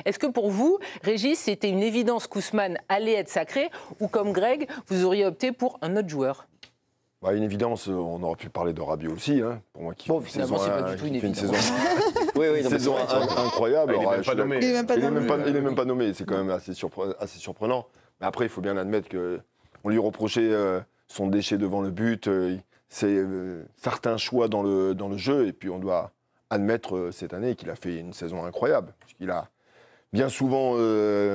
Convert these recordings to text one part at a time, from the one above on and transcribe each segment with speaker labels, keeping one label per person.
Speaker 1: Est-ce que pour vous, Régis, c'était une évidence qu'Ousmane allait être sacré ou comme Greg, vous auriez opté pour un autre joueur?
Speaker 2: Une évidence, on aurait pu parler de Rabiot aussi, hein, pour moi qui fait
Speaker 1: finalement, c'est pas du tout une évidence.
Speaker 2: Une saison incroyable.
Speaker 3: Il n'est même pas nommé.
Speaker 2: Il n'est même pas nommé, c'est quand même assez surprenant. Mais après, il faut bien admettre qu'on lui reprochait son déchet devant le but, certains choix dans le jeu, et puis on doit admettre cette année qu'il a fait une saison incroyable, puisqu'il a bien souvent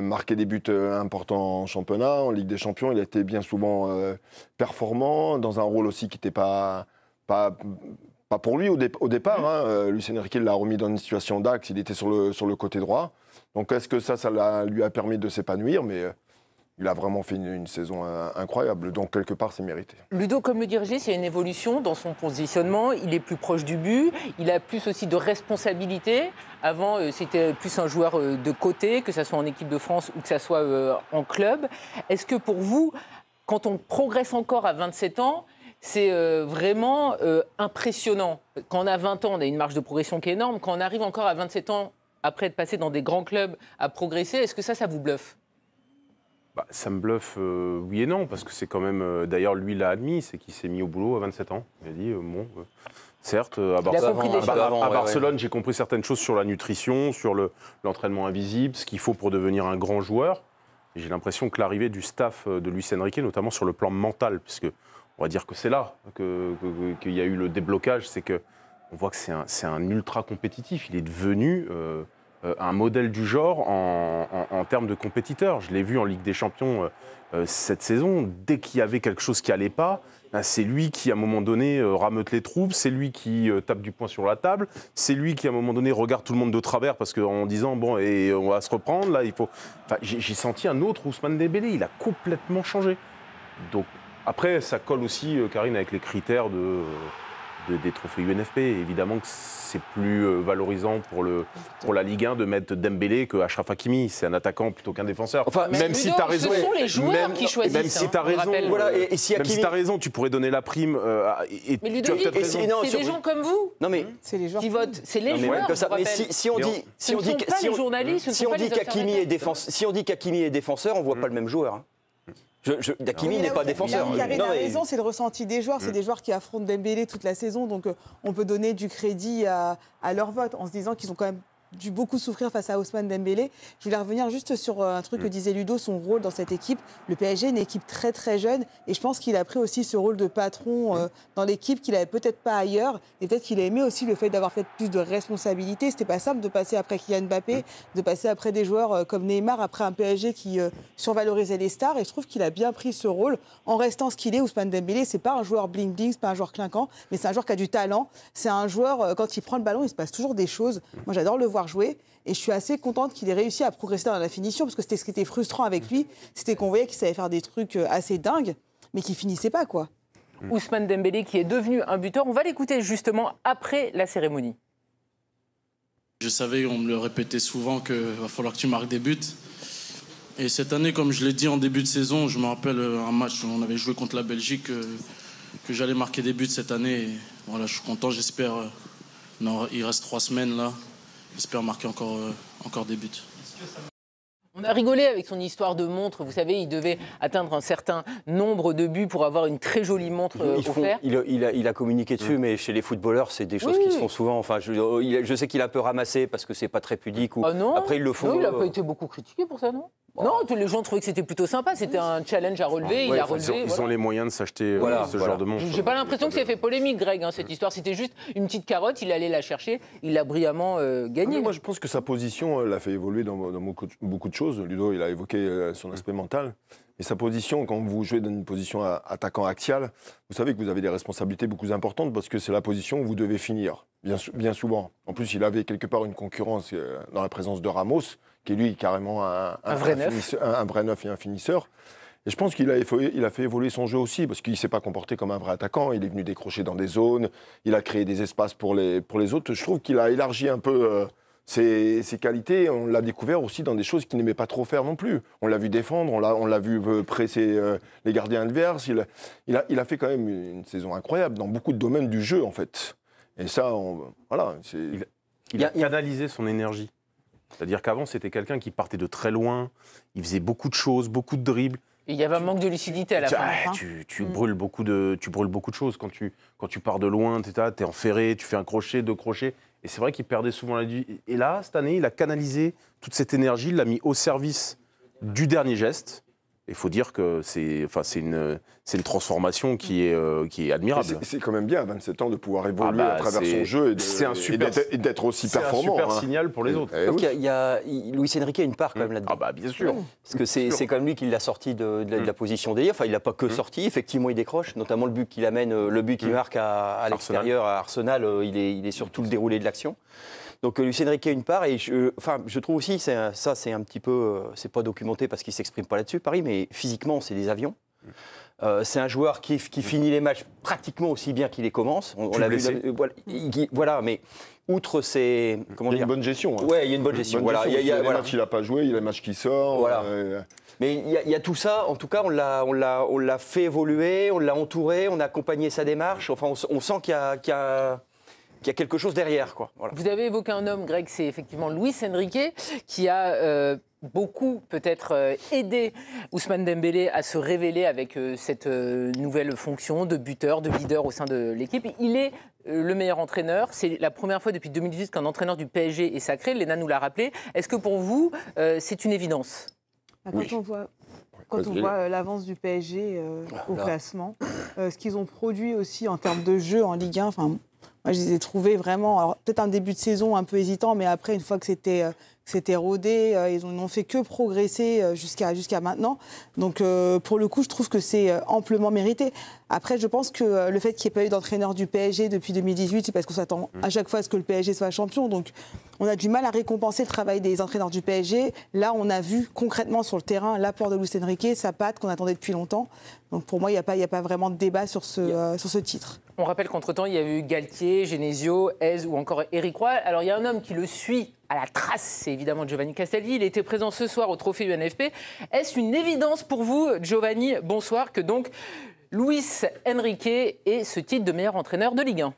Speaker 2: marqué des buts importants en championnat, en Ligue des Champions. Il a été bien souvent performant, dans un rôle aussi qui n'était pas pour lui au départ. Hein. Luis Enrique l'a remis dans une situation d'axe, il était sur le côté droit. Donc est-ce que ça lui a permis de s'épanouir? Mais il a vraiment fait une saison incroyable, donc quelque part c'est mérité.
Speaker 1: Ludo, comme le dit Régis, il y a une évolution dans son positionnement, il est plus proche du but, il a plus aussi de responsabilités. Avant, c'était plus un joueur de côté, que ce soit en équipe de France ou que ce soit en club. Est-ce que pour vous, quand on progresse encore à 27 ans, c'est vraiment impressionnant? Quand on a 20 ans, on a une marge de progression qui est énorme. Quand on arrive encore à 27 ans, après être passé dans des grands clubs, à progresser, est-ce que ça vous bluffe?
Speaker 3: Ça me bluffe, oui et non, parce que c'est quand même... D'ailleurs, lui l'a admis, c'est qu'il s'est mis au boulot à 27 ans. Il a dit, certes, à Barcelone, j'ai compris certaines choses sur la nutrition, sur l'entraînement invisible, ce qu'il faut pour devenir un grand joueur. Et j'ai l'impression que l'arrivée du staff de Luis Enrique, notamment sur le plan mental, puisque on va dire que c'est là qu'il y a eu le déblocage, c'est qu'on voit que c'est un ultra compétitif. Il est devenu... un modèle du genre en termes de compétiteur. Je l'ai vu en Ligue des Champions cette saison. Dès qu'il y avait quelque chose qui n'allait pas, c'est lui qui, à un moment donné, rameute les troupes, c'est lui qui tape du poing sur la table, c'est lui qui, à un moment donné, regarde tout le monde de travers parce qu'en disant, bon, et on va se reprendre, là, il faut... Enfin, j'ai senti un autre Ousmane Dembélé, il a complètement changé. Donc, après, ça colle aussi, Karine, avec les critères des trophées UNFP. Évidemment que c'est plus valorisant pour la Ligue 1 de mettre Dembélé que Achraf Hakimi. C'est un attaquant plutôt qu'un défenseur.
Speaker 1: Enfin, même si tu as raison. Ce sont les joueurs qui choisissent.
Speaker 3: Même si tu as raison, tu pourrais donner la prime.
Speaker 1: Mais Ludovic, c'est des gens comme vous qui votent. C'est les joueurs.
Speaker 4: Mais si on dit qu'Hakimi est défenseur, on ne voit pas le même joueur. Hakimi n'est pas défenseur.
Speaker 5: Karine a raison, c'est le ressenti des joueurs. C'est des joueurs qui affrontent Dembélé toute la saison. Donc on peut donner du crédit à leur vote en se disant qu'ils ont quand même dû beaucoup souffrir face à Ousmane Dembélé. Je voulais revenir juste sur un truc que disait Ludo, son rôle dans cette équipe. Le PSG est une équipe très très jeune et je pense qu'il a pris aussi ce rôle de patron dans l'équipe qu'il n'avait peut-être pas ailleurs et peut-être qu'il a aimé aussi le fait d'avoir fait plus de responsabilités. C'était pas simple de passer après Kylian Mbappé, de passer après des joueurs comme Neymar, après un PSG qui survalorisait les stars et je trouve qu'il a bien pris ce rôle en restant ce qu'il est. Ousmane Dembélé, c'est pas un joueur bling-bling, c'est pas un joueur clinquant, mais c'est un joueur qui a du talent. C'est un joueur, quand il prend le ballon, il se passe toujours des choses. Moi, j'adore le voir jouer et je suis assez contente qu'il ait réussi à progresser dans la finition parce que c'était ce qui était frustrant avec lui, c'était qu'on voyait qu'il savait faire des trucs assez dingues mais qu'il finissait pas quoi.
Speaker 1: Ousmane Dembélé qui est devenu un buteur, on va l'écouter justement après la cérémonie.
Speaker 6: Je savais, on me le répétait souvent qu'il va falloir que tu marques des buts. Et cette année, comme je l'ai dit en début de saison, je me rappelle un match où on avait joué contre la Belgique, que j'allais marquer des buts cette année. Et voilà, je suis content, j'espère. Il reste 3 semaines là. J'espère marquer encore des buts.
Speaker 1: On a rigolé avec son histoire de montre. Vous savez, il devait atteindre un certain nombre de buts pour avoir une très jolie montre offerte.
Speaker 4: Il a communiqué dessus, mais chez les footballeurs, c'est des choses qui se font souvent. Enfin, je sais qu'il a un peu ramassé parce que c'est pas très pudique. Après, ils le font.
Speaker 1: Non, il n'a pas été beaucoup critiqué pour ça, non ? Non, tous les gens trouvaient que c'était plutôt sympa. C'était un challenge à relever. Il a relevé.
Speaker 3: Ils ont les moyens de s'acheter ce genre de montre.
Speaker 1: J'ai pas l'impression que ça fait polémique, Greg, cette histoire. C'était juste une petite carotte. Il allait la chercher. Il l'a brillamment gagnée.
Speaker 2: Moi, je pense que sa position l'a fait évoluer dans beaucoup de choses. Ludo, il a évoqué son aspect mental. Et sa position, quand vous jouez dans une position attaquant axial, vous savez que vous avez des responsabilités beaucoup importantes parce que c'est la position où vous devez finir, bien souvent. En plus, il avait quelque part une concurrence dans la présence de Ramos, qui est lui carrément un vrai neuf et un finisseur. Et je pense qu'il a fait évoluer son jeu aussi, parce qu'il ne s'est pas comporté comme un vrai attaquant. Il est venu décrocher dans des zones, il a créé des espaces pour les autres. Je trouve qu'il a élargi un peu ses qualités. On l'a découvert aussi dans des choses qu'il n'aimait pas trop faire non plus. On l'a vu défendre, on l'a vu presser les gardiens adverses. Il a fait quand même une saison incroyable dans beaucoup de domaines du jeu, en fait. Et ça, voilà.
Speaker 3: Il a canalisé son énergie. C'est-à-dire qu'avant, c'était quelqu'un qui partait de très loin, il faisait beaucoup de choses, beaucoup de dribbles.
Speaker 1: Il y avait un manque de lucidité à la fin.
Speaker 3: Tu brûles beaucoup de choses. Quand tu pars de loin, tu es enferré, tu fais un crochet, 2 crochets. Et c'est vrai qu'il perdait souvent la vie. Et là, cette année, il a canalisé toute cette énergie, il l'a mis au service du dernier geste. Il faut dire que c'est une transformation qui est admirable.
Speaker 2: C'est quand même bien à 27 ans de pouvoir évoluer à travers son jeu et d'être aussi performant.
Speaker 3: C'est un super signal pour les autres.
Speaker 4: Donc Luis Enrique a une part quand même là-dedans.
Speaker 3: Bien sûr.
Speaker 4: Parce que c'est quand même lui qui l'a sorti de la position d'ailleurs. Enfin, il l'a pas que sorti. Effectivement, il décroche. Notamment le but qu'il amène, le but qu'il marque à l'extérieur à Arsenal. Il est sur tout le déroulé de l'action. Donc Luis Enrique a une part, et je trouve aussi, c'est un petit peu, c'est pas documenté parce qu'il s'exprime pas là-dessus, Paris, mais physiquement, c'est des avions. C'est un joueur qui finit les matchs pratiquement aussi bien qu'il les commence. On l'a vu. Voilà, mais outre ses,
Speaker 2: il y a une bonne gestion.
Speaker 4: Ouais, il y a une bonne gestion.
Speaker 2: Il y a les matchs qu'il n'a pas joué, il y a les matchs qui sortent. Voilà.
Speaker 4: Mais il y a tout ça. En tout cas, on l'a fait évoluer, on l'a entouré, on a accompagné sa démarche. Enfin, on sent qu'il y a quelque chose derrière, quoi. Voilà.
Speaker 1: Vous avez évoqué un homme, Greg, c'est effectivement Luis Enrique, qui a beaucoup peut-être aidé Ousmane Dembélé à se révéler avec cette nouvelle fonction de buteur, de leader au sein de l'équipe. Il est le meilleur entraîneur. C'est la première fois depuis 2018 qu'un entraîneur du PSG est sacré. Léna nous l'a rappelé. Est-ce que pour vous, c'est une évidence ?
Speaker 5: Quand on voit l'avance du PSG au classement, ce qu'ils ont produit aussi en termes de jeu en Ligue 1, moi, je les ai trouvés vraiment, alors peut-être un début de saison un peu hésitant, mais après, une fois que c'était rodé, ils n'ont fait que progresser jusqu'à maintenant. Donc, pour le coup, je trouve que c'est amplement mérité. Après, je pense que le fait qu'il n'y ait pas eu d'entraîneur du PSG depuis 2018, c'est parce qu'on s'attend à chaque fois à ce que le PSG soit champion. Donc, on a du mal à récompenser le travail des entraîneurs du PSG. Là, on a vu concrètement sur le terrain l'apport de Luis Enrique, sa patte qu'on attendait depuis longtemps. Donc, pour moi, il n'y a pas vraiment de débat sur ce titre.
Speaker 1: On rappelle qu'entre-temps, il y a eu Galtier, Genesio, Hez ou encore Éric Roy. Alors, il y a un homme qui le suit à la trace, c'est évidemment Giovanni Castaldi. Il était présent ce soir au Trophée UNFP. Est-ce une évidence pour vous, Giovanni, bonsoir, que donc Luis Enrique ait ce titre de meilleur entraîneur de Ligue 1 ?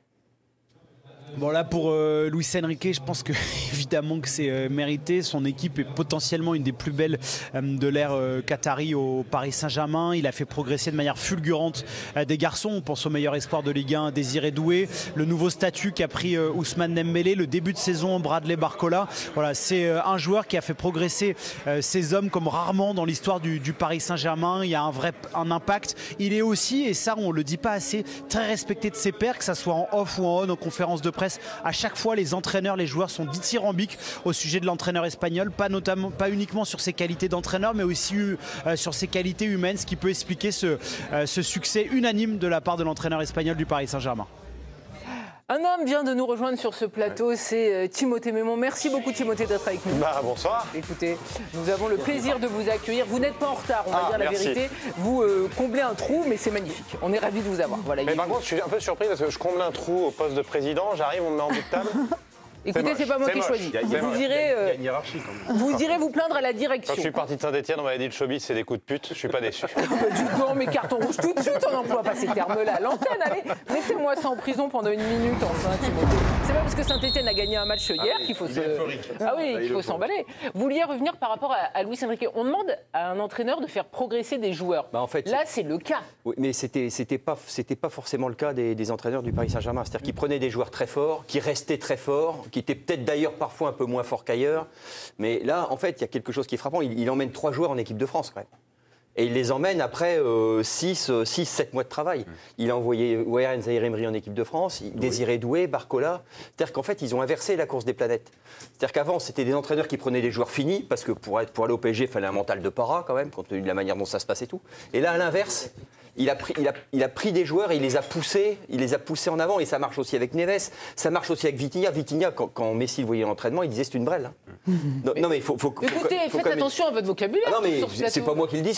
Speaker 7: Bon là pour Luis Enrique, je pense que évidemment que c'est mérité. Son équipe est potentiellement une des plus belles de l'ère qatari au Paris Saint-Germain. Il a fait progresser de manière fulgurante des garçons. On pense au meilleur espoir de Ligue 1, Désiré Doué, le nouveau statut qu'a pris Ousmane Dembélé, le début de saison Bradley Barcola. Voilà, c'est un joueur qui a fait progresser ces hommes comme rarement dans l'histoire du Paris Saint-Germain. Il y a un impact. Il est aussi, et ça on le dit pas assez, très respecté de ses pairs, que ça soit en off ou en on, en conférence de presse. À chaque fois, les entraîneurs, les joueurs sont dithyrambiques au sujet de l'entraîneur espagnol, pas uniquement sur ses qualités d'entraîneur, mais aussi sur ses qualités humaines, ce qui peut expliquer ce succès unanime de la part de l'entraîneur espagnol du Paris Saint-Germain.
Speaker 1: Un homme vient de nous rejoindre sur ce plateau, c'est Timothée Mémon. Merci beaucoup Timothée d'être avec nous.
Speaker 8: Bonsoir.
Speaker 1: Écoutez, nous avons le plaisir de vous accueillir. Vous n'êtes pas en retard, on va dire la vérité. Vous comblez un trou, mais c'est magnifique. On est ravis de vous avoir. Voilà,
Speaker 8: mais par contre, je suis un peu surpris parce que je comble un trou au poste de président. J'arrive, on me met en bout de table.
Speaker 1: Écoutez, c'est pas moi qui choisis.
Speaker 3: Il y a une hiérarchie quand même.
Speaker 1: Vous irez vous plaindre à la direction.
Speaker 8: Quand je suis parti de Saint-Etienne, on m'avait dit le showbiz, c'est des coups de pute. Je suis pas déçu.
Speaker 1: Du temps, mes cartons rouges tout de suite, on n'emploie pas ces termes-là à l'antenne. Allez, mettez-moi ça en prison pendant 1 minute, enfin, Timothée. C'est pas parce que Saint-Etienne a gagné un match hier qu'il faut qu'il faut s'emballer. Vous vouliez revenir par rapport à Luis Enrique. On demande à un entraîneur de faire progresser des joueurs.
Speaker 4: En fait,
Speaker 1: là, c'est le cas.
Speaker 4: Oui, mais c'était pas forcément le cas des entraîneurs du Paris Saint-Germain. C'est-à-dire qu'ils prenaient des joueurs très forts, qui restaient très forts, qui étaient peut-être d'ailleurs parfois un peu moins forts qu'ailleurs. Mais là, en fait, il y a quelque chose qui est frappant. Il emmène 3 joueurs en équipe de France, quand même. Et il les emmène après 6-7 mois de travail. Il a envoyé Wayne Zaïre-Emery en équipe de France, Désiré Doué, Barcola. C'est-à-dire qu'en fait, ils ont inversé la course des planètes. C'est-à-dire qu'avant, c'était des entraîneurs qui prenaient des joueurs finis, parce que pour aller au PSG, il fallait un mental de para quand même, compte tenu de la manière dont ça se passait tout. Et là, à l'inverse, il a pris des joueurs et il les a poussés en avant. Et ça marche aussi avec Neves, ça marche aussi avec Vitinha. Vitinha, quand Messi le voyait en entraînement, il disait c'est une brêle. Hein. Non, mais
Speaker 1: écoutez, faites attention à votre vocabulaire.
Speaker 4: Ah non, mais c'est pas moi qui le dis.